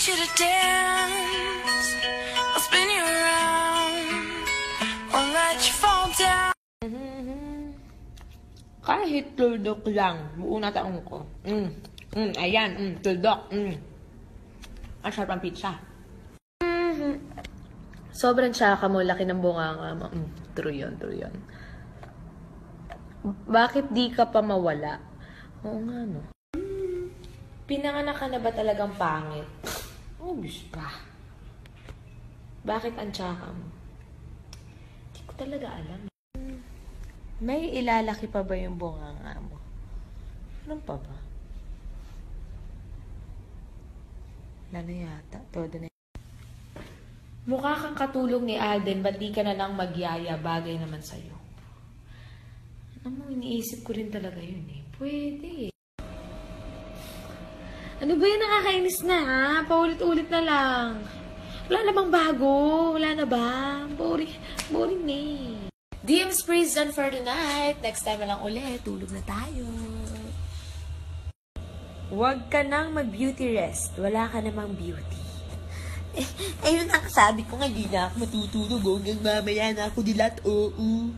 teach you to dance. I'll spin you around. Won't let you fall down. Kahit tuldok lang, buo na taong ko. Ayan, tuldok. Ang sarap ang pizza. Sobrang tsaka mo, laki ng bunganga mo. True yun, true yun. Bakit di ka pa mawala? Oo nga, no? Pinanganak ka na ba talagang pangit? Obvious pa. Bakit ang tsaka mo? Hindi ko talaga alam. May ilalaki pa ba yung bunganga mo? Ano pa ba? Wala na yata. Todo na. Mukha kang katulong ni Alden, ba't di ka na lang magyaya? Bagay naman sa'yo. Ano mo, iniisip ko rin talaga yun eh. Pwede. Ano ba yun, nakakainis na ha? Paulit-ulit na lang. Wala na bang bago? Wala na ba? Boring na eh. DM Sprees done for tonight. Next time na lang ulit. Tulog na tayo. Huwag ka nang mag-beauty rest. Wala ka namang beauty. Ayun ang sabi ko nga, di na ako matutulog. Hanggang mamaya na ako dilat. Oo.